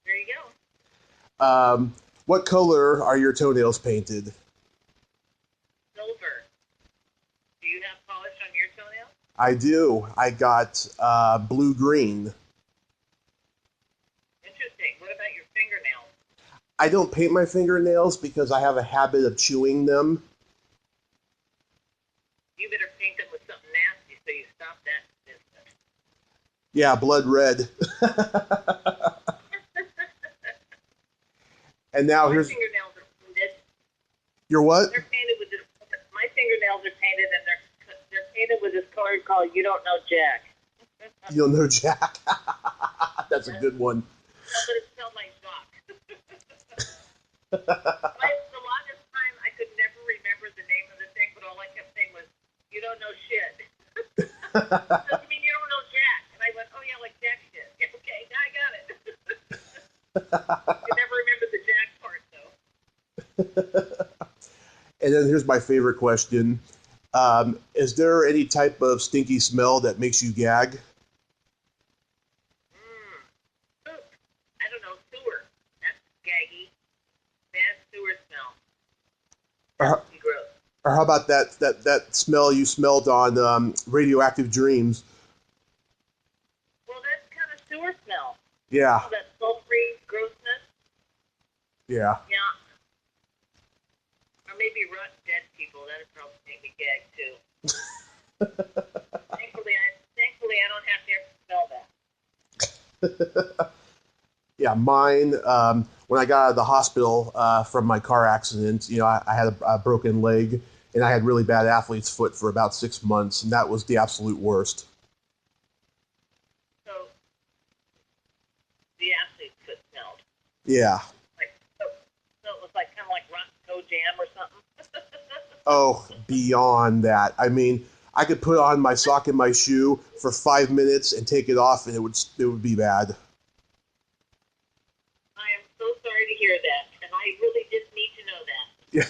you go. What color are your toenails painted? Silver. Do you have polish on your toenails? I do. I got blue-green. Interesting. What about your fingernails? I don't paint my fingernails because I have a habit of chewing them. You better paint them with something nasty so you stop that business. Yeah, blood red. And now My here's... fingernails are painted. Your what? They're painted with this. My fingernails are painted, and they're painted with this color called "You Don't Know Jack." You don't know Jack. That's a good one. No, but it's spelled like Jock. The longest time, I could never remember the name of the thing, but all I kept saying was, "You don't know shit." Doesn't mean you don't know Jack. And I went, "Oh yeah, like Jack shit." Yeah, okay, now I got it. I never remembered the Jack part though. And then here's my favorite question. Is there any type of stinky smell that makes you gag? Poop. I don't know, sewer. That's gaggy. Bad sewer smell. That's gross. Or how about that smell you smelled on Radioactive Dreams? Well, that's kind of sewer smell. Yeah. Oh, that sulfurous grossness. Yeah. Yeah. Or maybe rot dead people. That would probably make me gag too. Thankfully, I don't have to ever smell that. Yeah, mine, when I got out of the hospital from my car accident, I had a broken leg, and I had really bad athlete's foot for about 6 months, and that was the absolute worst. So, the athlete's foot smelled. Yeah. So it was like kind of like rotten toe jam or something. Oh, beyond that. I mean, I could put on my sock and my shoe for 5 minutes and take it off, and it would be bad. I am so sorry to hear that, and I really didn't need to know that. Yeah.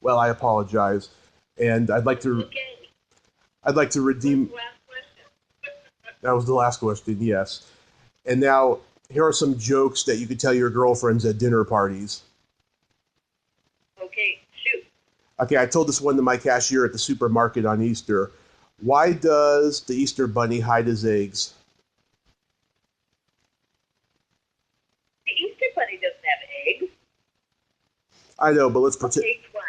Well, I apologize, and I'd like to. Okay. I'd like to redeem. Last question. That was the last question. Yes. And now here are some jokes that you could tell your girlfriends at dinner parties. Okay, shoot. Okay, I told this one to my cashier at the supermarket on Easter. Why does the Easter bunny hide his eggs? The Easter bunny doesn't have eggs. I know, but let's pretend. Okay, why?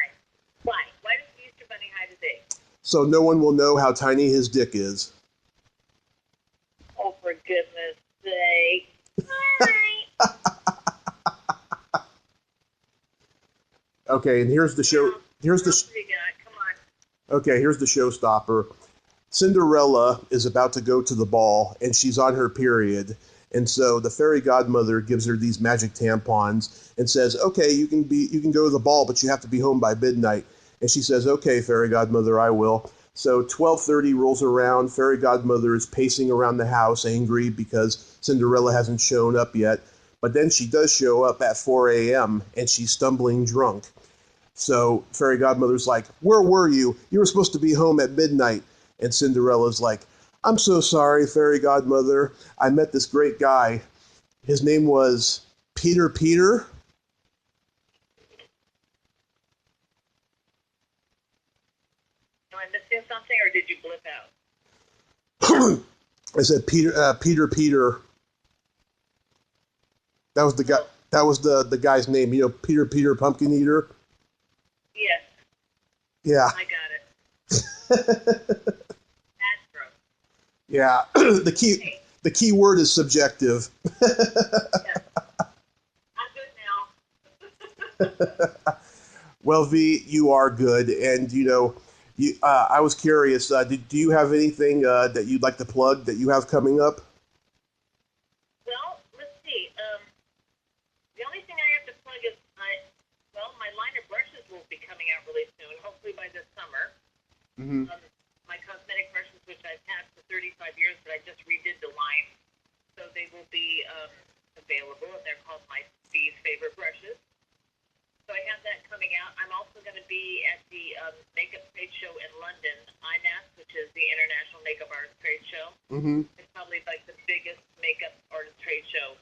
Why? Why does the Easter bunny hide his eggs? So no one will know how tiny his dick is. Oh, for goodness sake. All right. Okay, and here's the show. Here's the. What else do you got? Come on. Okay, here's the showstopper. Cinderella is about to go to the ball, and she's on her period. And so the fairy godmother gives her these magic tampons and says, "Okay, you can go to the ball, but you have to be home by midnight." And she says, "Okay, fairy godmother, I will." So 12:30 rolls around. Fairy godmother is pacing around the house, angry because Cinderella hasn't shown up yet. But then she does show up at 4 a.m. and she's stumbling drunk. So fairy godmother's like, "Where were you? You were supposed to be home at midnight." And Cinderella's like, "I'm so sorry, fairy godmother. I met this great guy. His name was Peter Peter." Am I missing something, or did you blip out? I said Peter Peter. That was the guy. That was the guy's name. You know, Peter Peter Pumpkin Eater. Yes. Yeah. I got it. That's gross. Yeah. The key word is subjective. Yeah. I'm good now. Well, V, you are good, and you know, I was curious. Do you have anything that you'd like to plug that you have coming up? Well, let's see. The only thing I have to plug is my line of brushes will be coming out really soon, hopefully by this summer. Mm-hmm. My cosmetic brushes, which I've had for 35 years, but I just redid the line, so they will be available, and they're called my Steve's favorite brushes. So I have that coming out. I'm also going to be at the makeup trade show in London, IMAS, which is the International Makeup Artist Trade Show. Mm-hmm. It's probably like the biggest makeup artist trade show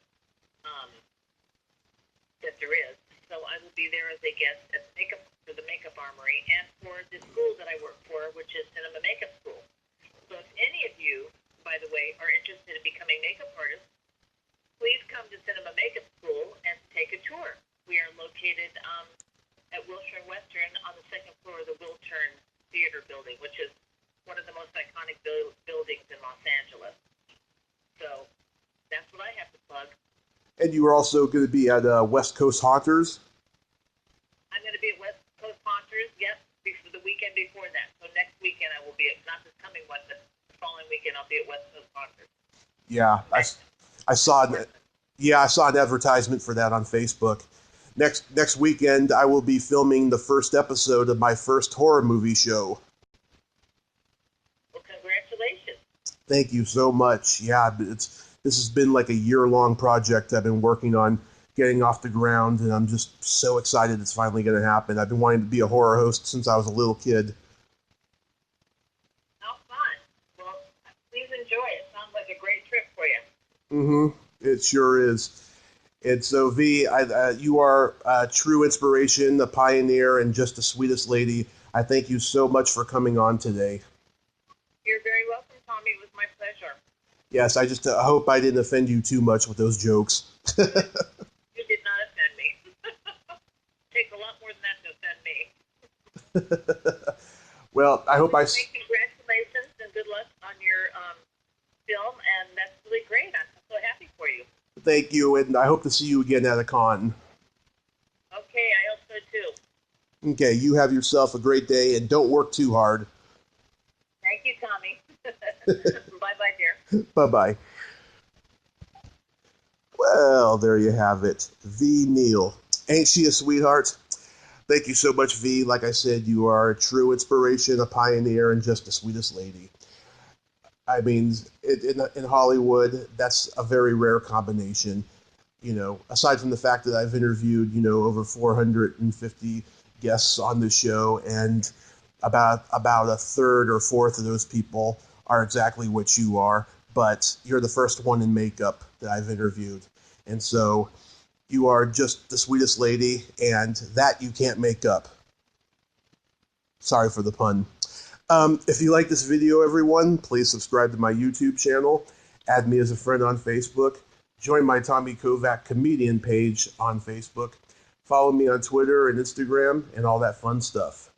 that there is. So I will be there as a guest for the Makeup Armory and for the school that I work for, which is Cinema Makeup School. So if any of you, by the way, are interested in becoming makeup artists, please come to Cinema Makeup School and take a tour. We are located at Wilshire Western on the second floor of the Wiltern Theater Building, which is one of the most iconic buildings in Los Angeles. So that's what I have to plug. And you are also going to be at West Coast Haunters? I'm going to be at West Coast Haunters, yes, before the weekend before that. So next weekend I will be at, not this coming one, but the following weekend I'll be at West Coast Haunters. Yeah, I saw an advertisement for that on Facebook. Next weekend, I will be filming the first episode of my first horror movie show. Well, congratulations. Thank you so much. Yeah, this has been like a year-long project I've been working on getting off the ground, and I'm just so excited it's finally going to happen. I've been wanting to be a horror host since I was a little kid. How fun. Well, please enjoy it. Sounds like a great trip for you. Mm-hmm. It sure is. And so, V, you are a true inspiration, a pioneer, and just the sweetest lady. I thank you so much for coming on today. You're very welcome, Tommy. It was my pleasure. Yes, I just hope I didn't offend you too much with those jokes. You did not offend me. Takes a lot more than that to offend me. Well, I hope Congratulations and good luck on your film, and that's really great. I'm so happy for you. Thank you, and I hope to see you again at a con. Okay, I hope so too. Okay, you have yourself a great day, and don't work too hard. Thank you, Tommy. Bye-bye, dear. Bye-bye. Well, there you have it. Ve Neill. Ain't she a sweetheart? Thank you so much, V. Like I said, you are a true inspiration, a pioneer, and just the sweetest lady. I mean, in Hollywood, that's a very rare combination. You know, aside from the fact that I've interviewed, over 450 guests on the show, and about a third or fourth of those people are exactly what you are, but you're the first one in makeup that I've interviewed. And so you are just the sweetest lady, and that you can't make up. Sorry for the pun. If you like this video, everyone, please subscribe to my YouTube channel, add me as a friend on Facebook, join my Tommy Kovac comedian page on Facebook, follow me on Twitter and Instagram, and all that fun stuff.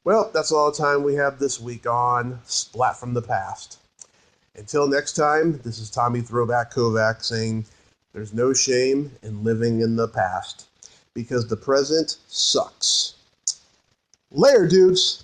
Well, that's all the time we have this week on Splat from the Past. Until next time, this is Tommy Throwback Kovac saying, there's no shame in living in the past. because the present sucks. Later, dudes.